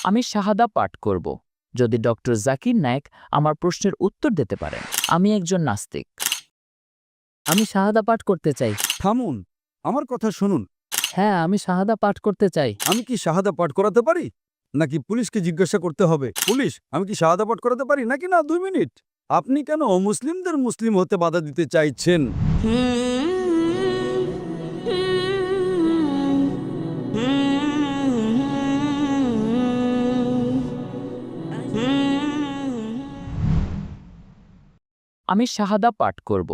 আমি শাহাদা পাঠ করব যদি ডক্টর জাকির নায়েক আমার প্রশ্নের উত্তর দিতে পারেন। আমি একজন নাস্তিক। আমি শাহাদা পাঠ করতে চাই। থামুন, আমার কথা শুনুন। হ্যাঁ, আমি শাহাদা পাঠ করতে চাই। আমি কি শাহাদা পাঠ করাতে পারি, নাকি পুলিশকে জিজ্ঞাসা করতে হবে? পুলিশ, আমি কি শাহাদা পাঠ করাতে পারি নাকি না? 2 মিনিট। আপনি কেন মুসলিমদের মুসলিম হতে বাধা দিতে চাইছেন? আমি শাহাদা পাঠ করব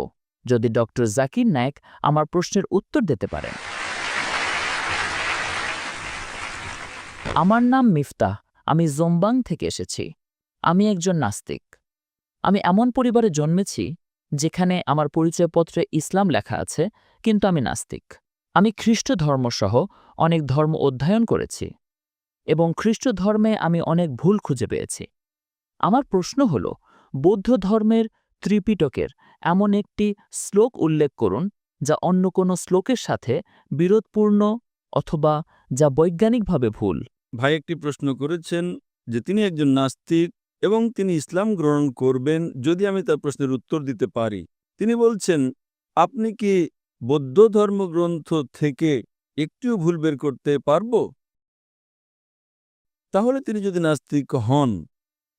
যদি ডক্টর জাকির নায়েক আমার প্রশ্নের উত্তর দিতে পারেন। আমার নাম মিফতাহ। আমি জোম্বাং থেকে এসেছি। আমি একজন নাস্তিক। আমি এমন পরিবারে জন্মেছি যেখানে আমার পরিচয়পত্রে ইসলাম লেখা আছে, কিন্তু আমি নাস্তিক। আমি খ্রিস্ট ধর্মসহ অনেক ধর্ম অধ্যয়ন করেছি এবং খ্রিস্ট ধর্মে আমি অনেক ভুল খুঁজে পেয়েছি। আমার প্রশ্ন হল, বৌদ্ধ ধর্মের ত্রিপিটকের এমন একটি শ্লোক উল্লেখ করুন যা অন্য কোনো শ্লোকের সাথে বিরোধপূর্ণ অথবা যা বৈজ্ঞানিকভাবে ভুল। ভাই একটি প্রশ্ন করেছেন যে তিনি একজন নাস্তিক এবং তিনি ইসলাম গ্রহণ করবেন যদি আমি তার প্রশ্নের উত্তর দিতে পারি। তিনি বলছেন, আপনি কি বৌদ্ধ ধর্মগ্রন্থ থেকে একটিও ভুল বের করতে পারব? তাহলে তিনি যদি নাস্তিক হন,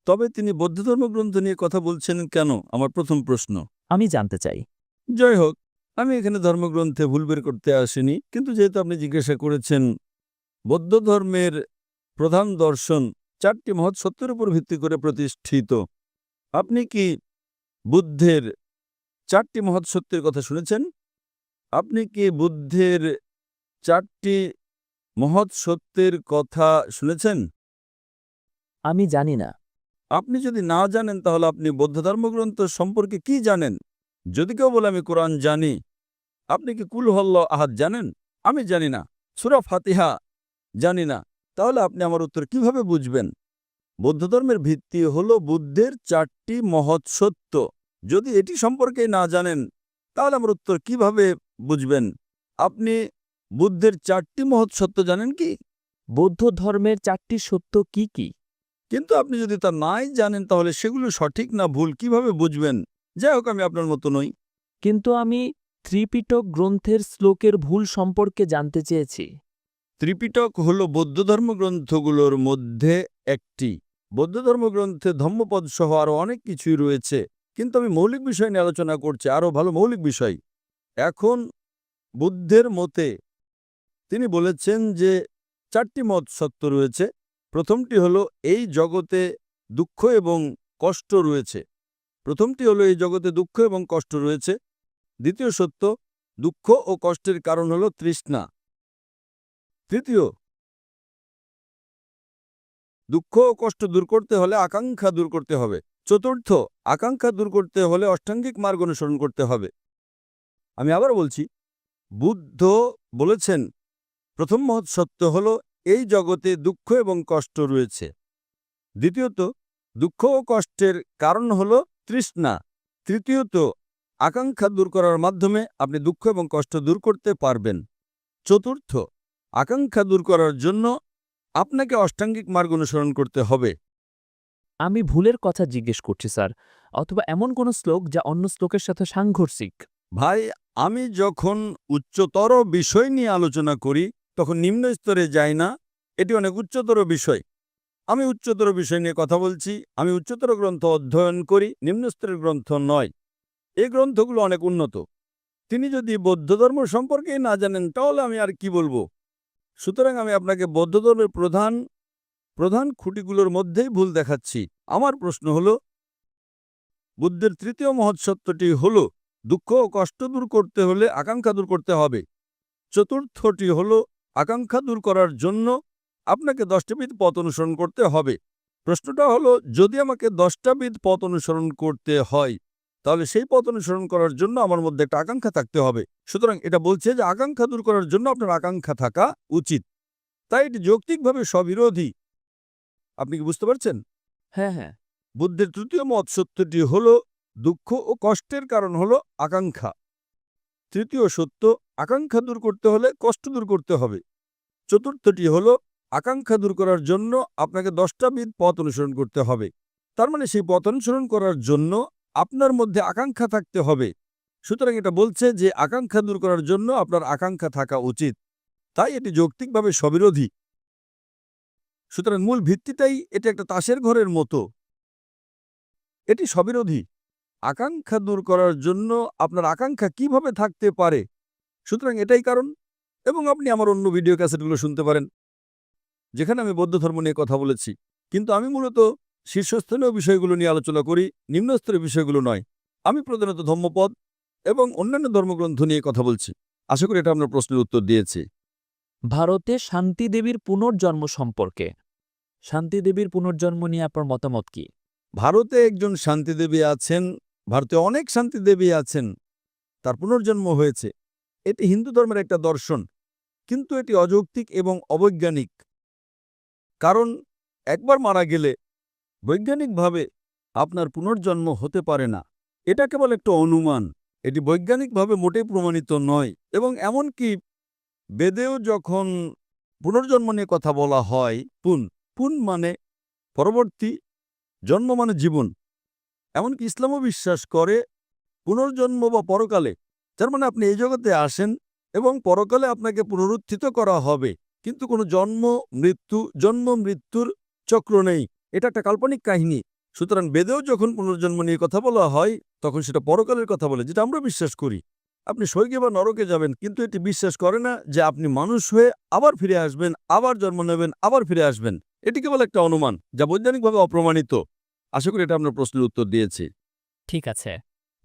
তবে তিনি বৌদ্ধ ধর্মগ্রন্থ নিয়ে কথা বলছেন কেন? আমার প্রথম প্রশ্ন। আমি জানতে চাই। জয় হোক, আমি এখানে ধর্মগ্রন্থে ভুল বের করতে আসিনি, কিন্তু যেহেতু আপনি জিজ্ঞাসা করেছেন, বৌদ্ধ ধর্মের প্রধান দর্শন 4টি মহৎ সত্যের উপর ভিত্তি করে প্রতিষ্ঠিত। আপনি কি বুদ্ধের 4টি মহৎ সত্যের কথা শুনেছেন? আপনি কি বুদ্ধের 4টি মহৎ সত্যের কথা শুনেছেন? আমি জানি না। আপনি যদি না জানেন, তাহলে আপনি বৌদ্ধ ধর্মগ্রন্থ সম্পর্কে কি জানেন? যদি কেউ বলে আমি কোরআন জানি, আপনি কি কুল হল্লাহ আহাদ জানেন? আমি জানি না। সূরা ফাতিহা জানি না। তাহলে আপনি আমার উত্তর কিভাবে বুঝবেন? বৌদ্ধ ধর্মের ভিত্তি হল বুদ্ধের 4টি মহৎ সত্য। যদি এটি সম্পর্কে না জানেন, তাহলে আমার উত্তর কিভাবে বুঝবেন? আপনি বুদ্ধের 4টি মহৎ সত্য জানেন কি? বৌদ্ধ ধর্মের 4টি সত্য কি কি? কিন্তু আপনি যদি তা নাই জানেন, তাহলে সেগুলো সঠিক না ভুল কিভাবে বুঝবেন? যাই হোক, আমি আপনার মতো নই। কিন্তু আমি ত্রিপিটক গ্রন্থের শ্লোকের ভুল সম্পর্কে জানতে চেয়েছি। ত্রিপিটক হল বৌদ্ধ ধর্মগ্রন্থগুলোর মধ্যে একটি। বৌদ্ধ ধর্মগ্রন্থে ধম্মপদ সহ আরও অনেক কিছুই রয়েছে, কিন্তু আমি মৌলিক বিষয় নিয়ে আলোচনা করছি, আরও ভালো মৌলিক বিষয়। এখন বুদ্ধের মতে তিনি বলেছেন যে 4টি মত সত্য রয়েছে। প্রথমটি হলো এই জগতে দুঃখ এবং কষ্ট রয়েছে। দ্বিতীয় সত্য, দুঃখ ও কষ্টের কারণ হলো তৃষ্ণা। তৃতীয়, দুঃখ ও কষ্ট দূর করতে হলে আকাঙ্ক্ষা দূর করতে হবে। চতুর্থ, আকাঙ্ক্ষা দূর করতে হলে অষ্টাঙ্গিক মার্গ অনুসরণ করতে হবে। আমি আবার বলছি, বুদ্ধ বলেছেন প্রথম মহৎ সত্য হল এই জগতে দুঃখ এবং কষ্ট রয়েছে। দ্বিতীয়ত, দুঃখ ও কষ্টের কারণ হল তৃষ্ণা। তৃতীয়ত, আকাঙ্ক্ষা দূর করার মাধ্যমে আপনি দুঃখ এবং কষ্ট দূর করতে পারবেন। চতুর্থ, আকাঙ্ক্ষা দূর করার জন্য আপনাকে অষ্টাঙ্গিক মার্গ অনুসরণ করতে হবে। আমি ভুলের কথা জিজ্ঞেস করছি স্যার, অথবা এমন কোনো শ্লোক যা অন্য শ্লোকের সাথে সাংঘর্ষিক। ভাই, আমি যখন উচ্চতর বিষয় নিয়ে আলোচনা করি, তখন নিম্ন স্তরে যাই না। এটি অনেক উচ্চতর বিষয়। আমি উচ্চতর বিষয় নিয়ে কথা বলছি। আমি উচ্চতর গ্রন্থ অধ্যয়ন করি, নিম্ন স্তরের গ্রন্থ নয়। এই গ্রন্থগুলো অনেক উন্নত। তিনি যদি বৌদ্ধ ধর্ম সম্পর্কে না জানেন, তাহলে আমি আর কি বলবো? সুতরাং আমি আপনাকে বৌদ্ধ ধর্মের প্রধান খুঁটিগুলোর মধ্যেই ভুল দেখাচ্ছি। আমার প্রশ্ন হল, বুদ্ধের তৃতীয় মহৎ সত্যটি হল দুঃখ ও কষ্ট দূর করতে হলে আকাঙ্ক্ষা দূর করতে হবে। চতুর্থটি হল আকাঙ্ক্ষা দূর করার জন্য আপনাকে 10টি বিধ পথ অনুসরণ করতে হবে। প্রশ্নটা হলো, যদি আমাকে 10টা বিধ পথ অনুসরণ করতে হয়, তাহলে সেই পথ অনুসরণ করার জন্য আমার মধ্যে একটা আকাঙ্ক্ষা থাকতে হবে। সুতরাং এটা বলছে যে আকাঙ্ক্ষা দূর করার জন্য আপনার আকাঙ্ক্ষা থাকা উচিত। তাই এটি যৌক্তিকভাবে স্ববিরোধী। আপনি কি বুঝতে পারছেন? হ্যাঁ হ্যাঁ। বুদ্ধের তৃতীয় মত সত্যটি হল দুঃখ ও কষ্টের কারণ হল আকাঙ্ক্ষা। তৃতীয় সত্য, আকাঙ্ক্ষা দূর করতে হলে কষ্ট দূর করতে হবে। চতুর্থটি হল আকাঙ্ক্ষা দূর করার জন্য আপনাকে 10টা বিধ পথ অনুসরণ করতে হবে। তার মানে সেই পথ অনুসরণ করার জন্য আপনার মধ্যে আকাঙ্ক্ষা থাকতে হবে। সুতরাং এটা বলছে যে আকাঙ্ক্ষা দূর করার জন্য আপনার আকাঙ্ক্ষা থাকা উচিত, তাই এটি যৌক্তিকভাবে স্ববিরোধী। সুতরাং মূল ভিত্তিটাই এটি একটা তাসের ঘরের মতো, এটি স্ববিরোধী। আকাঙ্ক্ষা দূর করার জন্য আপনার আকাঙ্ক্ষা কিভাবে থাকতে পারে? সুতরাং এটাই কারণ। এবং আপনি আমার অন্য ভিডিও ক্যাসেটগুলো শুনতে পারেন, যেখানে আমি বৌদ্ধ ধর্ম নিয়ে কথা বলেছি। কিন্তু আমি মূলত শীর্ষস্থানীয় বিষয়গুলো নিয়ে আলোচনা করি, নিম্নস্তরের বিষয়গুলো নয়। আমি প্রধানত ধম্মপদ এবং অন্যান্য ধর্মগ্রন্থ নিয়ে কথা বলছি। আশা করি এটা আপনার প্রশ্নের উত্তর দিয়েছি। ভারতে শান্তি দেবীর পুনর্জন্ম সম্পর্কে শান্তি দেবীর পুনর্জন্ম নিয়ে আপনার মতামত কি? ভারতে একজন শান্তিদেবী আছেন, ভারতে অনেক শান্তিদেবী আছেন, তার পুনর্জন্ম হয়েছে। এটি হিন্দু ধর্মের একটা দর্শন, কিন্তু এটি অযৌক্তিক এবং অবৈজ্ঞানিক। কারণ একবার মারা গেলে বৈজ্ঞানিকভাবে আপনার পুনর্জন্ম হতে পারে না। এটা কেবল একটা অনুমান, এটি বৈজ্ঞানিকভাবে মোটেই প্রমাণিত নয়। এবং এমনকি বেদেও যখন পুনর্জন্ম নিয়ে কথা বলা হয়, পুন মানে পরবর্তী, জন্ম মানে জীবন। এমনকি ইসলামও বিশ্বাস করে পুনর্জন্ম বা পরকালে, যার মানে আপনি এই জগতে আসেন এবং পরকালে আপনাকে পুনরুত্থিত করা হবে, কিন্তু কোনো জন্ম মৃত্যুর চক্র নেই। এটা একটা কাল্পনিক কাহিনী। সুতরাং বেদেও যখন পুনর্জন্ম নিয়ে কথা বলা হয়, তখন সেটা পরকালের কথা বলে, যেটা আমরা বিশ্বাস করি। আপনি স্বর্গে বা নরকে যাবেন, কিন্তু এটি বিশ্বাস করে না যে আপনি মানুষ হয়ে আবার ফিরে আসবেন, আবার জন্ম নেবেন, আবার ফিরে আসবেন। এটি কেবল একটা অনুমান, যা বৈজ্ঞানিকভাবে অপ্রমাণিত। আশা করি এটা আপনার প্রশ্নের উত্তর দিয়েছি। ঠিক আছে।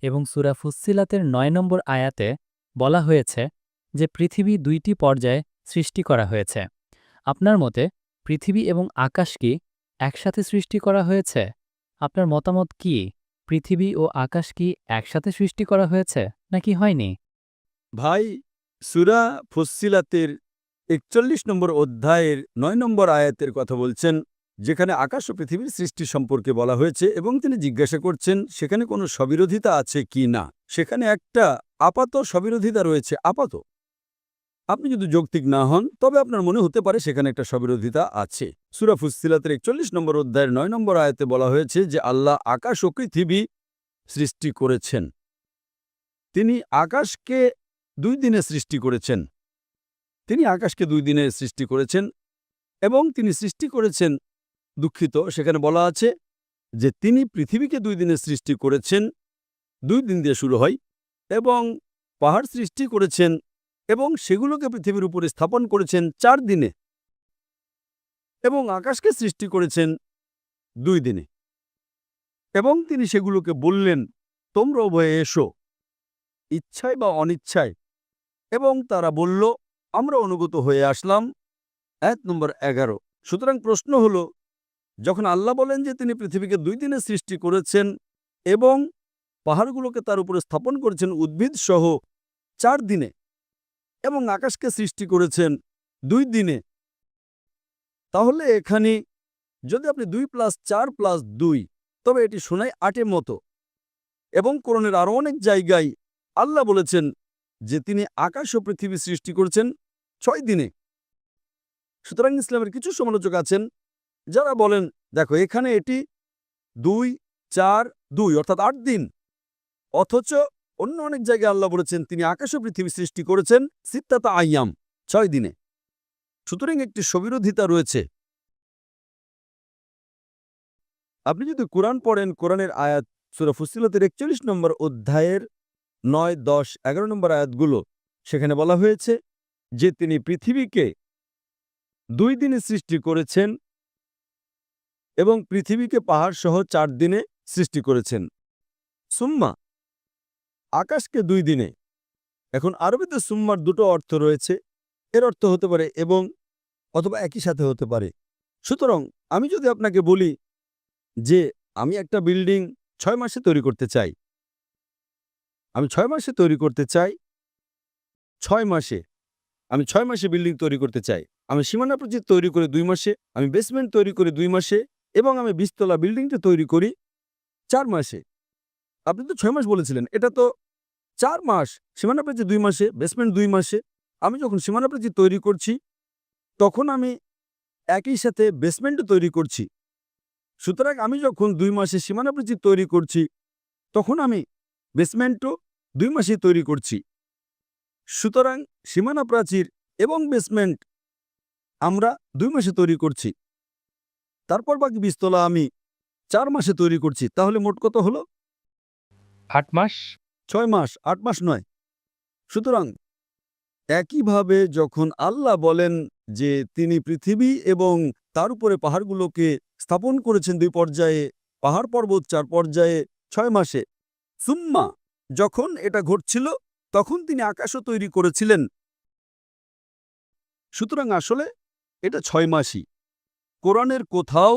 এবং সূরা ফুসসিলাতের ৯ নম্বর আয়াতে বলা হয়েছে যে পৃথিবী ২টি পর্যায়ে সৃষ্টি করা হয়েছে। আপনার মতে পৃথিবী এবং আকাশ কি একসাথে সৃষ্টি করা হয়েছে? আপনার মতামত কি? পৃথিবী ও আকাশ কি একসাথে সৃষ্টি করা হয়েছে নাকি হয়নি? ভাই, সূরা ফুসসিলাতের ৪১ নম্বর অধ্যায়ের ৯ নম্বর আয়াতের কথা বলছেন, যেখানে আকাশ ও পৃথিবীর সৃষ্টি সম্পর্কে বলা হয়েছে, এবং তিনি জিজ্ঞাসা করছেন সেখানে কোনো স্ববিরোধিতা আছে কি না। সেখানে একটা আপাত স্ববিরোধিতা রয়েছে। আপাত, আপনি যদি যৌক্তিক না হন, তবে আপনার মনে হতে পারে সেখানে একটা স্ববিরোধিতা আছে। সূরা ফুসসিলাতের ৪১ নম্বর অধ্যায়ের ৯ নম্বর আয়াতে বলা হয়েছে যে আল্লাহ আকাশ ও পৃথিবী সৃষ্টি করেছেন। তিনি আকাশকে ২ দিনে সৃষ্টি করেছেন। তিনি আকাশকে ২ দিনে সৃষ্টি করেছেন, এবং তিনি সৃষ্টি করেছেন, দুঃখিত, সেখানে বলা আছে যে তিনি পৃথিবীকে ২ দিনে সৃষ্টি করেছেন, ২ দিন দিয়ে শুরু হয়, এবং পাহাড় সৃষ্টি করেছেন এবং সেগুলোকে পৃথিবীর উপরে স্থাপন করেছেন ৪ দিনে, এবং আকাশকে সৃষ্টি করেছেন ২ দিনে। এবং তিনি সেগুলোকে বললেন, তোমরা উভয়ে এসো, ইচ্ছায় বা অনিচ্ছায়। এবং তারা বলল, আমরা অনুগত হয়ে আসলাম। আয়াত নম্বর ১১। সুতরাং প্রশ্ন হল, যখন আল্লাহ বলেন যে তিনি পৃথিবীকে ২ দিনে সৃষ্টি করেছেন এবং পাহাড়গুলোকে তার উপরে স্থাপন করেছেন উদ্ভিদ সহ ৪ দিনে, এবং আকাশকে সৃষ্টি করেছেন ২ দিনে, তাহলে এখানে যদি আপনি ২+৪+২, তবে এটি শোনায় ৮-এর মতো। এবং কোরআনের আরও অনেক জায়গায় আল্লাহ বলেছেন যে তিনি আকাশ ও পৃথিবী সৃষ্টি করেছেন ৬ দিনে। সুতরাং ইসলামের কিছু সমালোচক আছেন যারা বলেন, দেখো এখানে এটি ২-৪-২ অর্থাৎ ৮ দিন, অথচ অন্য অনেক জায়গায় আল্লাহ বলেছেন তিনি আকাশ ও পৃথিবী সৃষ্টি করেছেন সিত্তাতা আইয়াম, ৬ দিনে। সুতরাং একটি স্ববিরোধিতা রয়েছে। আপনি যদি কোরআন পড়েন, কোরআনের আয়াত সূরা ফুসসিলাতের ৪১ নম্বর অধ্যায়ের ৯, ১০, ১১ নম্বর আয়াতগুলো, সেখানে বলা হয়েছে যে তিনি পৃথিবীকে ২ দিনে সৃষ্টি করেছেন এবং পৃথিবীকে পাহাড় সহ ৪ দিনে সৃষ্টি করেছেন। সুম্মা, আকাশকে ২ দিনে। এখন আরবিতে সুম্মার দুটো অর্থ রয়েছে। এর অর্থ হতে পারে এবং, অথবা একই সাথে হতে পারে। সুতরাং আমি যদি আপনাকে বলি যে আমি একটা বিল্ডিং ৬ মাসে তৈরি করতে চাই, আমি ৬ মাসে তৈরি করতে চাই, ৬ মাসে, আমি ৬ মাসে বিল্ডিং তৈরি করতে চাই, আমি সীমানা প্রাচীর তৈরি করে ২ মাসে, আমি বেসমেন্ট তৈরি করে ২ মাসে, এবং আমি ২০ তলা বিল্ডিংটা তৈরি করি ৪ মাসে। আপনি তো ৬ মাস বলেছিলেন, এটা তো ৪ মাস। সীমানা প্রাচীর ২ মাসে, বেসমেন্ট ২ মাসে। আমি যখন সীমানা প্রাচীর তৈরি করছি, তখন আমি একই সাথে বেসমেন্টও তৈরি করছি। সুতরাং আমি যখন 2 মাসে সীমানা প্রাচীর তৈরি করছি, তখন আমি বেসমেন্টও 2 মাসে তৈরি করছি। সুতরাং সীমানা প্রাচীর এবং বেসমেন্ট আমরা 2 মাসে তৈরি করছি। তারপর বাকি বীজতলা আমি 4 মাসে তৈরি করছি। তাহলে মোট কত হলো? 8 মাস। 6 মাস, 8 মাস নয়। সুতরাং একইভাবে যখন আল্লাহ বলেন যে তিনি পৃথিবী এবং তার উপরে পাহাড়গুলোকে স্থাপন করেছেন 2 পর্যায়ে, পাহাড় পর্বত 4 পর্যায়ে 6 মাসে, সুম্মা যখন এটা ঘটছিল তখন তিনি আকাশও তৈরি করেছিলেন। সুতরাং আসলে এটা 6 মাসই। কোরআনের কোথাও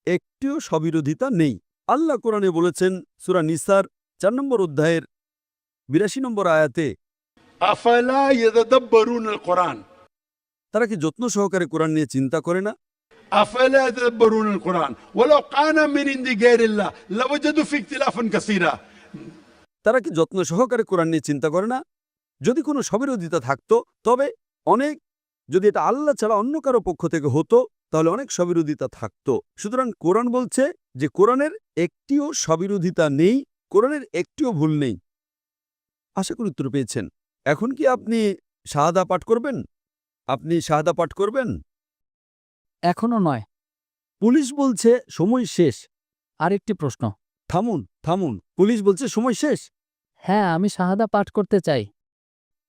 একটিও স্ববিরোধিতা নেই। আল্লাহ কোরআনে বলেছেন সূরা নিসার 4 নম্বর অধ্যায়ের 82 নম্বর আয়াতে, أفلا يتدبرون القرآن তারা কি যত্ন সহকারে কোরআন নিয়ে চিন্তা করে না? أفلا يتدبرون القرآن ولو كان من عند غير الله لوجدوا فيه اختلافا كثيرا তারা কি যত্ন সহকারে কোরআন নিয়ে চিন্তা করে না? যদি কোনো স্ববিরোধিতা থাকতো, তবে অনেক, যদি এটা আল্লাহ ছাড়া অন্য কারো পক্ষ থেকে হতো তাহলে অনেক স্ববিরোধিতা থাকতো। সুতরাং কোরআন বলছে যে কোরআনের একটিও স্ববিরোধিতা নেই, কোরআনের একটিও ভুল নেই। আশা করি উত্তর পেয়েছেন। এখন কি আপনি শাহাদা পাঠ করবেন? আপনি শাহাদা পাঠ করবেন? এখনো নয়। পুলিশ বলছে সময় শেষ। আরেকটি প্রশ্ন। থামুন, থামুন। পুলিশ বলছে সময় শেষ। হ্যাঁ, আমি শাহাদা পাঠ করতে চাই।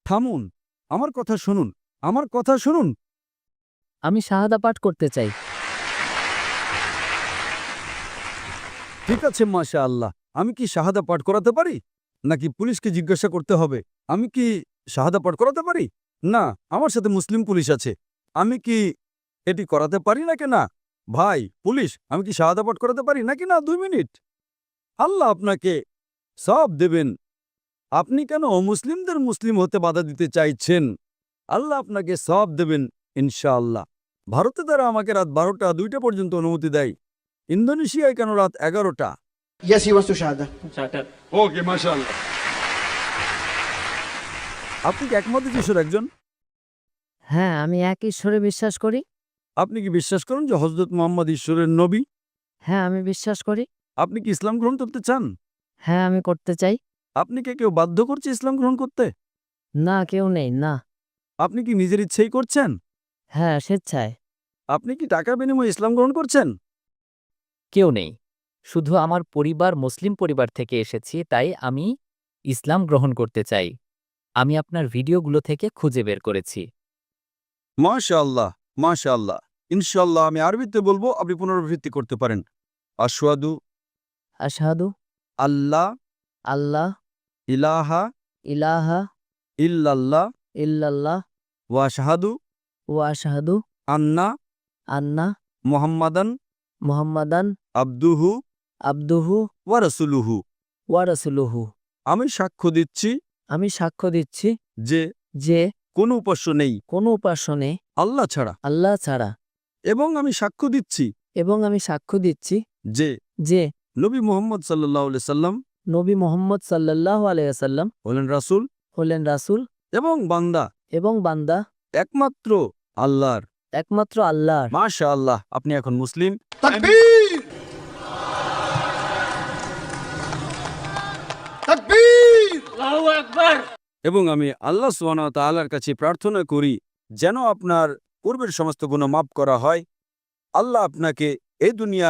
থামুন, আমার কথা শুনুন, আমার কথা শুনুন। আমি শাহাদা পাঠ করতে চাই। ঠিক আছে, মাশাআল্লাহ। আমি কি শাহাদা পাঠ করাতে পারি? নাকি পুলিশকে জিজ্ঞাসা করতে হবে আমি কি শাহাদা পাঠ করাতে পারি? না, আমার সাথে মুসলিম পুলিশ আছে। আমি কি এটি করাতে পারি নাকি না? ভাই পুলিশ, আমি কি শাহাদা পাঠ করাতে পারি নাকি না? 2 মিনিট। আল্লাহ আপনাকে সওয়াব দেবেন। আপনি কেন অমুসলিমদের মুসলিম হতে বাধা দিতে চাইছেন? আল্লাহ আপনাকে সওয়াব দেবেন ইনশাআল্লাহ। ভারতে তারা আমাকে রাত 12টা 2টা পর্যন্ত অনুমতি দেয়। ইন্দোনেশিয়ায় কেন রাত 11টা? Yes, he wants to shahada. اوكي ما شاء الله. আপনি কি একমত যিশুর একজন? হ্যাঁ, আমি এক ঈশ্বরে বিশ্বাস করি। আপনি কি বিশ্বাস করেন যে হযরত মুহাম্মদ ঈশ্বরের নবী? হ্যাঁ, আমি বিশ্বাস করি। আপনি কি ইসলাম গ্রহণ করতে চান? হ্যাঁ, আমি করতে চাই। আপনি কি কেউ বাধ্য করছে ইসলাম গ্রহণ করতে? না, কেউ নেই, না। আপনি কি নিজের ইচ্ছেই করছেন? হ্যাঁ, স্বেচ্ছায়। আপনি কি টাকার বিনিময়ে ইসলাম গ্রহণ করছেন? কেউ নেই, শুধু আমার পরিবার মুসলিম পরিবার থেকে এসেছি, তাই আমি ইসলাম গ্রহণ করতে চাই। আমি আপনার ভিডিওগুলো থেকে খুঁজে বের করেছি। মাশাআল্লাহ, মাশাআল্লাহ। ইনশাআল্লাহ আমি আরবিতে বলবো, আপনি পুনরাবৃত্তি করতে পারেন। আশহাদু আশহাদু আল্লাহ আল্লাহ ইলাহা ইলাহা ইল্লাল্লাহ ইল্লাল্লাহ ওয়া আশহাদু ওয়া আশহাদু আন্না আন্না মুহাম্মাদান মুহাম্মাদান আবদুহু আবদুহু ওয়া রাসূলুহু। ওয়া রাসূলুহু। আমি সাক্ষ্য দিচ্ছি আমি সাক্ষ্য দিচ্ছি যে যে কোনো উপাস্য নেই কোনো উপাস্য নেই আল্লাহ ছাড়া, আল্লাহ ছাড়া, এবং আমি সাক্ষ্য দিচ্ছি এবং আমি সাক্ষ্য দিচ্ছি যে যে নবী মুহাম্মদ সাল্লাল্লাহু আলাইহি সাল্লাম নবী মুহাম্মদ সাল্লাল্লাহু আলাইহি ওয়াসাল্লাম হলেন রাসূল হলেন রাসূল এবং বান্দা এবং বান্দা একমাত্র আল্লাহর। একমাত্র আল্লাহর। মাশাআল্লাহ, আপনি এখন মুসলিম। تكبير تكبير এবং আমি আল্লাহ সুবহানাহু ওয়া তাআলার কাছে প্রার্থনা করি যেন আপনার পূর্বের সমস্ত গুনাহ মাফ করা হয়। আল্লাহ আপনাকে এই দুনিয়া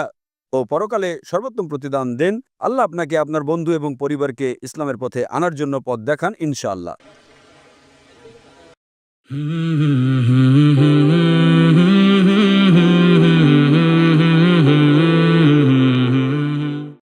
ও পরকালে সর্বোত্তম প্রতিদান দেন। আল্লাহ আপনাকে আপনার বন্ধু এবং পরিবারকে ইসলামের পথে আনার জন্য পথ দেখান ইনশাআল্লাহ।